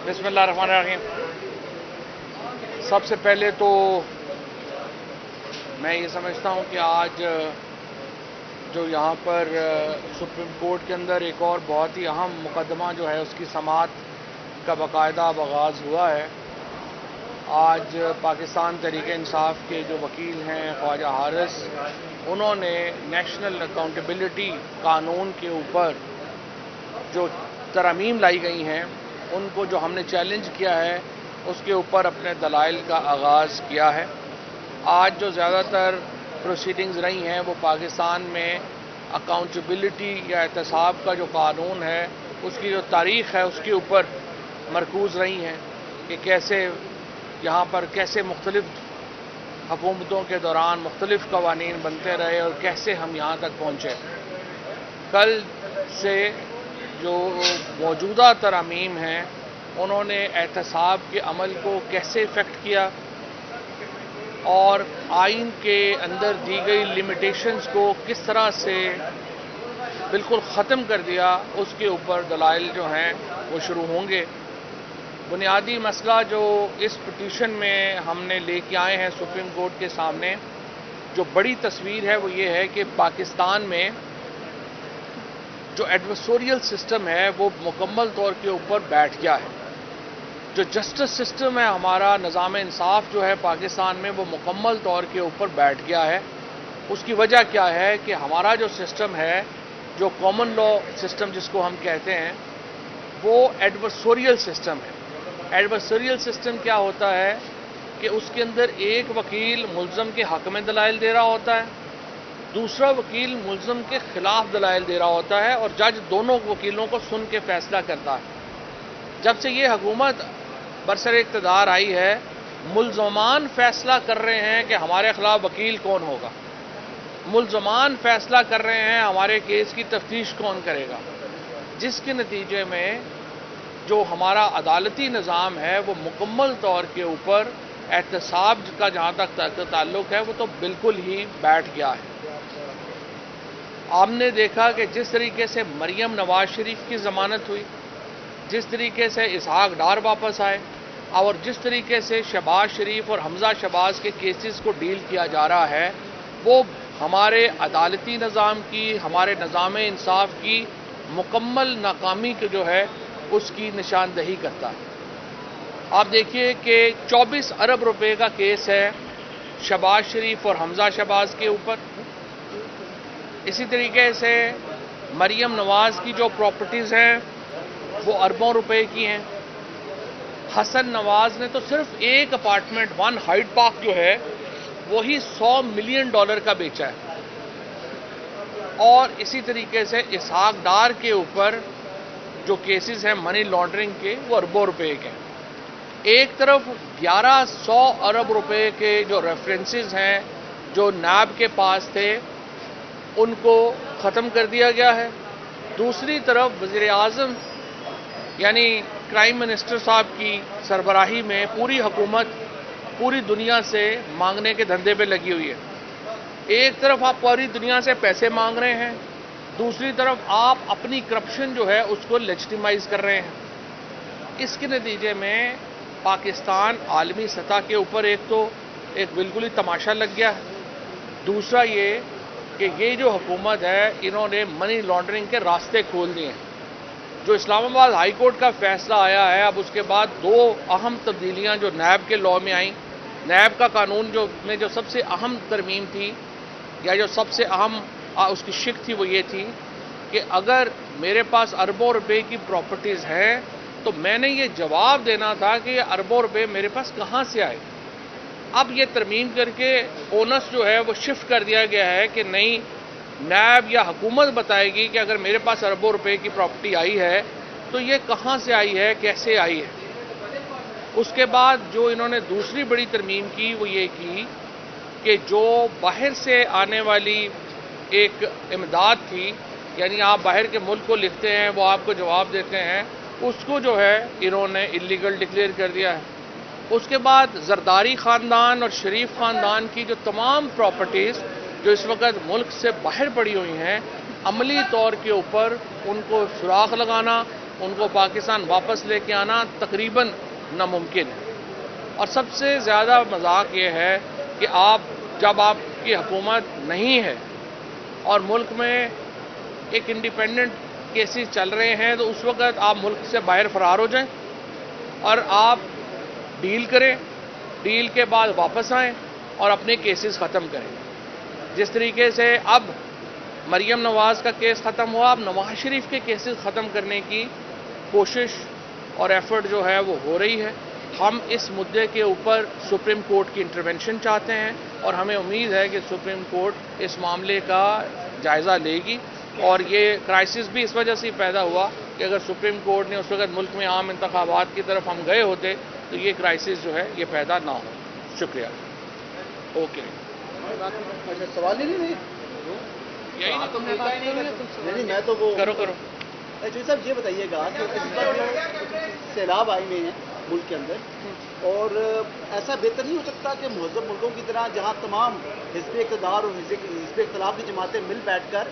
बिस्मिल्लाहिर्रहमानिर्रहीम। सबसे पहले तो मैं ये समझता हूँ कि आज जो यहाँ पर सुप्रीम कोर्ट के अंदर एक और बहुत ही अहम मुकदमा जो है उसकी समाअत का बाकायदा आगाज़ हुआ है। आज पाकिस्तान तहरीक इंसाफ के जो वकील हैं ख्वाजा हारिस, उन्होंने नेशनल अकाउंटेबिलिटी कानून के ऊपर जो तरमीम लाई गई हैं उनको जो हमने चैलेंज किया है उसके ऊपर अपने दलाइल का आगाज़ किया है। आज जो ज़्यादातर प्रोसीडिंग्स रही हैं वो पाकिस्तान में अकाउंटेबिलिटी या एहतसाब का जो कानून है उसकी जो तारीख़ है उसके ऊपर मरकूज़ रही हैं कि कैसे यहाँ पर कैसे मुख्तलिफ हुकूमतों के दौरान मुख्तलिफ कवानीन बनते रहे और कैसे हम यहाँ तक पहुँचे। कल से जो मौजूदा तरमीम हैं उन्होंने एहतसाब के अमल को कैसे इफ़ेक्ट किया और आइन के अंदर दी गई लिमिटेशंस को किस तरह से बिल्कुल ख़त्म कर दिया, उसके ऊपर दलाइल जो हैं वो शुरू होंगे। बुनियादी मसला जो इस पिटीशन में हमने लेके आए हैं सुप्रीम कोर्ट के सामने, जो बड़ी तस्वीर है वो ये है कि पाकिस्तान में जो एडवर्सोरियल सिस्टम है वो मुकम्मल तौर के ऊपर बैठ गया है। जो जस्टिस सिस्टम है हमारा, निज़ाम इंसाफ जो है पाकिस्तान में, वो मुकम्मल तौर के ऊपर बैठ गया है। उसकी वजह क्या है कि हमारा जो सिस्टम है, जो कॉमन लॉ सिस्टम जिसको हम कहते हैं, वो एडवर्सोरियल सिस्टम है। एडवर्सोरियल सिस्टम क्या होता है कि उसके अंदर एक वकील मुल्ज़म के हक़ में दलाइल दे रहा होता है, दूसरा वकील मुल्ज़म के ख़िलाफ़ दलाइल दे रहा होता है और जज दोनों वकीलों को सुन के फ़ैसला करता है। जब से ये हुकूमत बरसर इक़्तिदार आई है, मुल्ज़मान फ़ैसला कर रहे हैं कि हमारे ख़िलाफ़ वकील कौन होगा, मुल्ज़मान फ़ैसला कर रहे हैं हमारे केस की तफ्तीश कौन करेगा, जिसके नतीजे में जो हमारा अदालती निज़ाम है वो मुकम्मल तौर के ऊपर एहतसाब का जहाँ तक ताल्लुक़ है वो तो बिल्कुल ही बैठ गया है। आपने देखा कि जिस तरीके से मरियम नवाज शरीफ की ज़मानत हुई, जिस तरीके से इसहाक डार वापस आए और जिस तरीके से शहबाज शरीफ और हमजा शहबाज के केसेस को डील किया जा रहा है, वो हमारे अदालती निज़ाम की, हमारे निज़ाम इंसाफ की मुकम्मल नाकामी की जो है उसकी निशानदही करता है। आप देखिए कि 24 अरब रुपए का केस है शहबाज शरीफ और हमजा शहबाज के ऊपर। इसी तरीके से मरियम नवाज़ की जो प्रॉपर्टीज़ हैं वो अरबों रुपए की हैं। हसन नवाज़ ने तो सिर्फ एक अपार्टमेंट 1 हाइड पार्क जो है वही $100 मिलियन का बेचा है। और इसी तरीके से इसहाक डार के ऊपर जो केसेस हैं मनी लॉन्ड्रिंग के, वो अरबों रुपए के हैं। एक तरफ 1100 अरब रुपए के जो रेफरेंसेस हैं जो नैब के पास थे उनको ख़त्म कर दिया गया है। दूसरी तरफ वज़ीर आज़म यानी क्राइम मिनिस्टर साहब की सरबराही में पूरी हुकूमत पूरी दुनिया से मांगने के धंधे पे लगी हुई है। एक तरफ आप पूरी दुनिया से पैसे मांग रहे हैं, दूसरी तरफ आप अपनी करप्शन जो है उसको लेजिटिमाइज कर रहे हैं। इसके नतीजे में पाकिस्तान आलमी सतह के ऊपर एक बिल्कुल ही तमाशा लग गया है। दूसरा ये कि ये जो हुकूमत है इन्होंने मनी लॉन्ड्रिंग के रास्ते खोल दिए हैं। जो इस्लामाबाद हाई कोर्ट का फैसला आया है, अब उसके बाद 2 अहम तब्दीलियां जो नैब के लॉ में आई। नैब का कानून जो सबसे अहम तरमीम थी या जो सबसे अहम उसकी शिक थी वो ये थी कि अगर मेरे पास अरबों रुपए की प्रॉपर्टीज़ हैं तो मैंने ये जवाब देना था कि ये अरबों रुपए मेरे पास कहाँ से आए। अब ये तरमीम करके ओनस जो है वो शिफ्ट कर दिया गया है कि नहीं, नैब या हुकूमत बताएगी कि अगर मेरे पास अरबों रुपए की प्रॉपर्टी आई है तो ये कहाँ से आई है, कैसे आई है। उसके बाद जो इन्होंने दूसरी बड़ी तरमीम की वो ये की कि जो बाहर से आने वाली एक इमदाद थी, यानी आप बाहर के मुल्क को लिखते हैं वो आपको जवाब देते हैं, उसको जो है इन्होंने इलीगल डिक्लेयर कर दिया है। उसके बाद जरदारी ख़ानदान और शरीफ ख़ानदान की जो तमाम प्रॉपर्टीज़ जो इस वक्त मुल्क से बाहर पड़ी हुई हैं, अमली तौर के ऊपर उनको सुराख लगाना ان کو پاکستان واپس لے کے آنا تقریباً ناممکن ہے۔ اور سب سے زیادہ مذاق یہ ہے کہ جب آپ کی حکومت نہیں ہے اور ملک میں ایک انڈیپینڈنٹ کیسز چل رہے ہیں تو اس وقت آپ ملک سے باہر فرار ہو جائیں اور آپ ڈیل کریں، ڈیل کے بعد واپس آئیں اور اپنے کیسز ختم کریں۔ جس طریقے سے اب مریم نواز کا کیس ختم ہوا، اب نواز شریف کے کیسز ختم کرنے کی کوشش اور ایفرٹ جو ہے وہ ہو رہی ہے۔ ہم اس مدعے کے اوپر سپریم کورٹ کی انٹرونشن چاہتے ہیں اور ہمیں امید ہے کہ سپریم کورٹ اس معاملے کا جائزہ لے گی، اور یہ کرائسس بھی اس وجہ سے پیدا ہوا کہ اگر سپریم کورٹ نے اس وقت ملک میں عام انتخابات کی طرف ہم گئے ہوتے تو یہ کرائسس جو ہے یہ پیدا نہ ہو۔ شکریہ۔ اوکے، سوال نہیں یہی میں تو وہ کرو چوہدری صاحب یہ بتائیے گا کہ اس پر جو سیلاب آئے ہوئے ہیں ملک کے اندر، اور ایسا بہتر نہیں ہو سکتا کہ مہذب ملکوں کی طرح جہاں تمام حزب اقتدار اور حزب اختلاف کی جماعتیں مل بیٹھ کر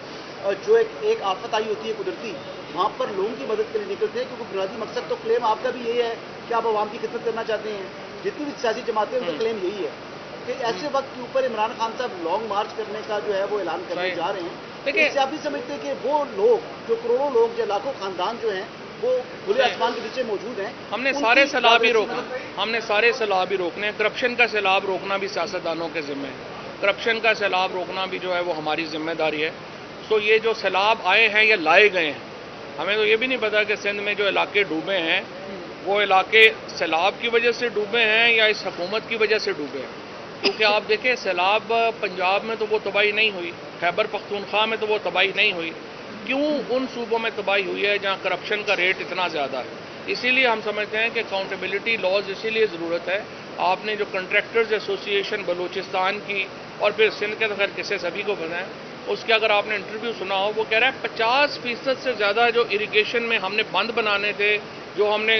جو ایک آفت آئی ہوتی ہے قدرتی، وہاں پر لوگوں کی مدد کے لیے نکلتے ہیں، کیونکہ بنیادی مقصد تو کلیم آپ کا بھی یہی ہے کہ آپ عوام کی خدمت کرنا چاہتے ہیں، جتنی بھی سیاسی جماعتیں ان کا کلیم یہی ہے کہ ایسے وقت کے اوپر عمران خان صاحب لانگ مارچ کرنے کا جو ہے وہ اعلان کرنے جا رہے ہیں۔ اس سے آپ بھی سمجھتے ہیں کہ وہ لوگ جو کروڑوں لوگ جو لاکھوں خاندان جو ہیں وہ کھلے آسمان کے نیچے موجود ہیں، ہم نے سارے سیلاب ہی روکنے ہیں۔ کرپشن کا سیلاب روکنا بھی سیاستدانوں کے ذمہ ہے، کرپشن کا سیلاب روکنا بھی جو ہے وہ ہماری ذمہ داری ہے۔ سو یہ جو سیلاب آئے ہیں یہ لائے گئے ہیں، ہمیں تو یہ بھی نہیں پتا کہ سندھ میں جو علاقے ڈوبے ہیں وہ علاقے سیلاب کی وجہ سے ڈوبے ہیں یا اس حکومت کی وجہ سے ڈوبے ہیں، کیونکہ آپ دیکھیں سیلاب پنجاب میں تو وہ تباہی نہیں ہوئی، خیبر پختونخوا میں تو وہ تباہی نہیں ہوئی، کیوں ان صوبوں میں تباہی ہوئی ہے جہاں کرپشن کا ریٹ اتنا زیادہ ہے؟ اسی لیے ہم سمجھتے ہیں کہ اکاؤنٹیبلٹی لاز اسی لیے ضرورت ہے۔ آپ نے جو کنٹریکٹرز ایسوسی ایشن بلوچستان کی اور پھر سندھ کے تو خیر قصے سبھی کو پتہ ہیں، اس کے اگر آپ نے انٹرویو سنا ہو، وہ کہہ رہا ہے 50% سے زیادہ جو اریگیشن میں ہم نے بند بنانے تھے، جو ہم نے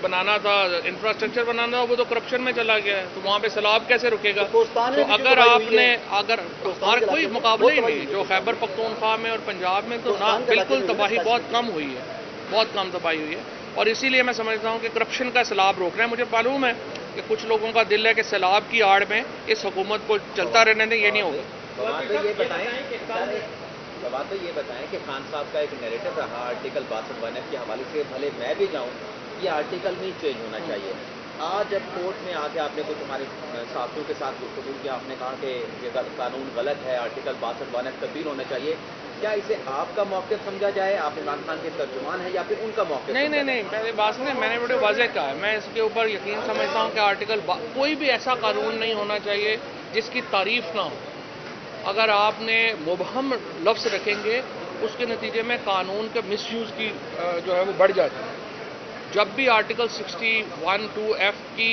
بنانا تھا، انفراسٹرکچر بنانا تھا، وہ تو کرپشن میں چلا گیا ہے، تو وہاں پہ سیلاب کیسے رکے گا؟ تو اگر آپ نے ہر کوئی مقابلہ ہی نہیں، جو خیبر پختونخوا میں اور پنجاب میں تو نہ بالکل تباہی بہت کم ہوئی ہے، بہت کم تباہی ہوئی ہے، اور اسی لیے میں سمجھتا ہوں کہ کرپشن کا سیلاب روکنا ہے۔ مجھے معلوم ہے کہ کچھ لوگوں کا دل ہے کہ سیلاب کی آڑ میں اس حکومت کو چلتا رہنے دیں، یہ نہیں ہوگا۔ سوال تو یہ بتائیں کہ خان صاحب کا ایک نیریٹو رہا آرٹیکل 62 کے حوالے سے، بھلے میں بھی جاؤں یہ آرٹیکل نہیں چینج ہونا چاہیے۔ آج جب کورٹ میں آ کے آپ نے کچھ ہمارے ساتھیوں کے ساتھ گفتگو کیا، آپ نے کہا کہ یہ قانون غلط ہے، آرٹیکل 62 تبدیل ہونا چاہیے، کیا اسے آپ کا موقف سمجھا جائے؟ آپ عمران خان کے ترجمان ہیں یا پھر ان کا موقف؟ نہیں، میری بات نہیں، میں نے بڑے واضح کہا ہے، میں اس کے اوپر یقین سمجھتا ہوں کہ کوئی بھی ایسا قانون نہیں ہونا چاہیے جس کی تعریف نہ ہو۔ اگر آپ نے مبہم لفظ رکھیں گے اس کے نتیجے میں قانون کے مس یوز کی جو ہے وہ بڑھ جاتی ہے۔ جب بھی آرٹیکل 61(2)(f) کی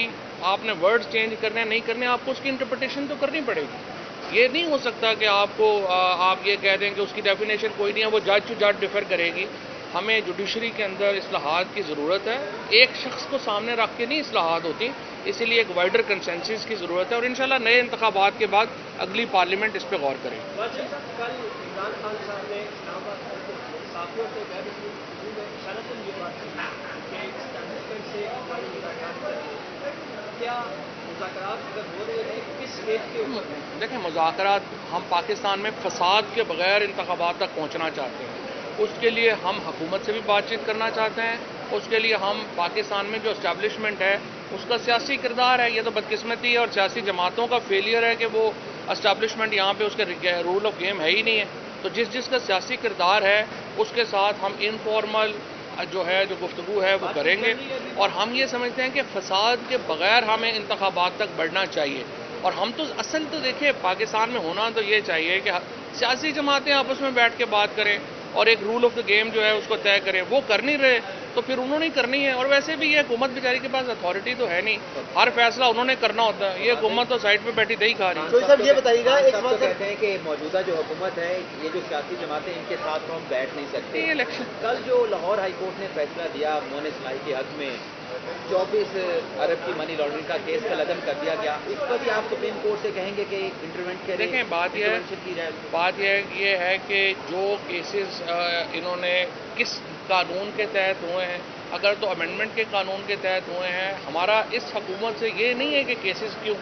آپ نے ورڈ چینج کرنے نہیں کرنے، آپ کو اس کی انٹرپریٹیشن تو کرنی پڑے گی۔ یہ نہیں ہو سکتا کہ آپ یہ کہہ دیں کہ اس کی ڈیفینیشن کوئی نہیں ہے، وہ جج ٹو جج ڈیفر کرے گی۔ ہمیں جوڈیشری کے اندر اصلاحات کی ضرورت ہے، ایک شخص کو سامنے رکھ کے نہیں اصلاحات ہوتی، اسی لیے ایک وائڈر کنسنسس کی ضرورت ہے، اور انشاءاللہ نئے انتخابات کے بعد اگلی پارلیمنٹ اس پہ غور کرے گی۔ کل عمران خان صاحب نے اسلام آباد ساتھیوں سے غیر رسمی گفتگو میں اشارتاً یہ بات کی کہ اسٹیبلشمنٹ سے ہماری ملاقات کریں، کیا مذاکرات اگر ہو رہے ہیں کس ریٹ کے اوپر؟ دیکھیں، مذاکرات ہم پاکستان میں فساد کے بغیر انتخابات تک پہنچنا چاہتے ہیں، اس کے لیے ہم حکومت سے بھی بات چیت کرنا چاہتے ہیں، اس کے لیے ہم پاکستان میں جو اسٹیبلشمنٹ ہے اس کا سیاسی کردار ہے، یہ تو بدقسمتی ہے اور سیاسی جماعتوں کا فیلئر ہے کہ وہ اسٹیبلشمنٹ یہاں پہ اس کے رول آف گیم ہے ہی نہیں ہے، تو جس کا سیاسی کردار ہے اس کے ساتھ ہم انفارمل جو ہے جو گفتگو ہے وہ کریں گے، اور ہم یہ سمجھتے ہیں کہ فساد کے بغیر ہمیں انتخابات تک بڑھنا چاہیے، اور ہم تو اصل تو دیکھیں پاکستان میں ہونا تو یہ چاہیے کہ سیاسی جماعتیں آپس میں بیٹھ کے بات کریں اور ایک رول آف دا گیم جو ہے اس کو طے کریں، وہ کر نہیں رہے تو پھر انہوں نے کرنی ہے، اور ویسے بھی یہ حکومت بیچاری کے پاس اتھارٹی تو ہے نہیں، ہر فیصلہ انہوں نے کرنا ہوتا ہے، یہ حکومت تو سائڈ پہ بیٹھی دہی کھا رہی ہے۔ صاحب یہ بتائیے گا، ایک بات کہتے ہیں کہ موجودہ جو حکومت ہے، یہ جو سیاسی جماعتیں ان کے ساتھ ہم بیٹھ نہیں سکتے۔ یہ الیکشن کل جو لاہور ہائی کورٹ نے فیصلہ دیا مون اسلائی کے حق میں 24 ارب کی منی لانڈرنگ کا کیس کل عدم کر دیا گیا، اس پر بھی آپ سپریم کورٹ سے کہیں گے کہ انٹروینٹ کریں؟ دیکھیں، بات یہ ہے کہ جو کیسز انہوں نے کس कानून के तहत हुए हैं, अगर तो अमेंडमेंट के कानून के तहत हुए हैं। हमारा इस हुकूमत से ये नहीं है कि केसेस क्यों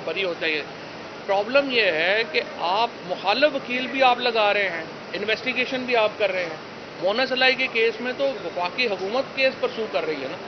बरी होता है। प्रॉब्लम ये है कि आप मुखालिफ वकील भी आप लगा रहे हैं, इन्वेस्टिगेशन भी आप कर रहे हैं। मोना सलाई के केस में तो वफाकी हुकूमत केस परसू कर रही है ना।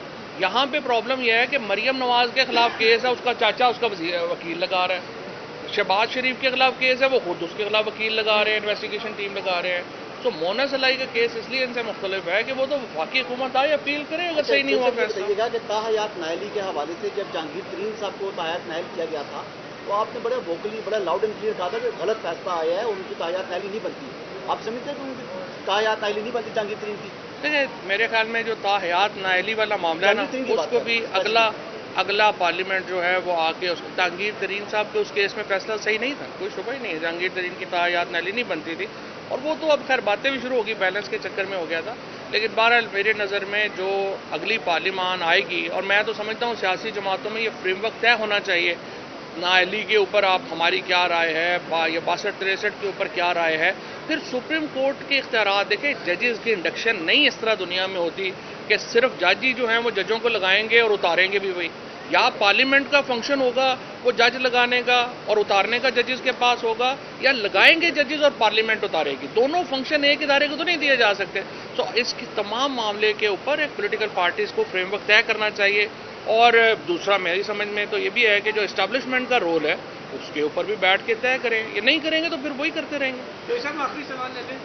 यहाँ पे प्रॉब्लम यह है कि मरियम नवाज के खिलाफ केस है, उसका चाचा उसका वकील लगा रहा है। शहबाज शरीफ के खिलाफ केस है, वो खुद उसके खिलाफ वकील लगा रहे हैं, इन्वेस्टिगेशन टीम लगा रहे हैं। तो मोना सलाई का केस इसलिए इनसे मुख्तलिफ है कि वो तो वफाकी हुकूमत आए अपील करे, अगर सही नहीं हुआ फैसला। बताइएगा कि ताहयात नायली के हवाले से जब जहांगीर तरीन साहब को ताहयात नायल किया गया था, तो आपने बड़े वोकली, बड़ा लाउड एंड क्लियर कहा था कि गलत फैसला आया है, उनकी ताहयात नायली नहीं बनती। आप समझते हैं कि उनकी ताहयात नायली नहीं बनती जहांगीर तरीन की? देखिए, मेरे ख्याल में जो ताहयात नायली वाला मामला है ना, उसको भी अगला पार्लियामेंट जो है वो आके उसको, जहांगीर तरीन साहब के उस केस में फैसला सही नहीं था, कोई शुबह ही नहीं है। जहांगीर तरीन की ताहयात नायली नहीं बनती थी, और वो तो अब खैर बातें भी शुरू होगी, बैलेंस के चक्कर में हो गया था। लेकिन बहरहाल मेरे नज़र में जो अगली पार्लियामान आएगी, और मैं तो समझता हूँ सियासी जमातों में ये फ्रेमवर्क तय होना चाहिए, नायली के ऊपर आप हमारी क्या राय है, या 62-63 के ऊपर क्या राय है। फिर सुप्रीम कोर्ट के इख्तियारात, देखें जजेस की इंडक्शन नहीं इस तरह दुनिया में होती कि सिर्फ जज ही जो हैं वो जजों को लगाएंगे और उतारेंगे भी वही। या पार्लियामेंट का फंक्शन होगा वो जज लगाने का और उतारने का जजेस के पास होगा, या लगाएंगे जजेस और पार्लियामेंट उतारेगी। दोनों फंक्शन एक इदारे को तो नहीं दिए जा सकते। तो इस तमाम मामले के ऊपर एक पॉलिटिकल पार्टीज को फ्रेमवर्क तय करना चाहिए। और दूसरा मेरी समझ में तो ये भी है कि जो इस्टेब्लिशमेंट का रोल है उसके ऊपर भी बैठ के तय करें। ये नहीं करेंगे तो फिर वही करते रहेंगे। तो सर आखिरी सवाल ले लें,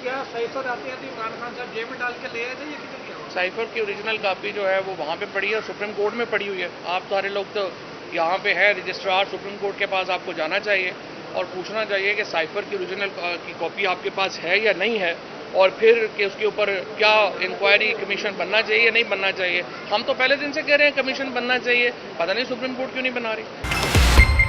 क्या साइफर आते हैं तो इमरान खान साहब जेब में डाल के ले आए थे या किधर गया? साइफर की ओरिजिनल कापी जो है वो वहाँ पे पड़ी है, सुप्रीम कोर्ट में पड़ी हुई है। आप सारे लोग तो यहाँ पे है, रजिस्ट्रार सुप्रीम कोर्ट के पास आपको जाना चाहिए और पूछना चाहिए कि साइफर की ओरिजिनल की कॉपी आपके पास है या नहीं है, और फिर कि उसके ऊपर क्या इंक्वायरी कमीशन बनना चाहिए या नहीं बनना चाहिए। हम तो पहले दिन से कह रहे हैं कमीशन बनना चाहिए, पता नहीं सुप्रीम कोर्ट क्यों नहीं बना रही।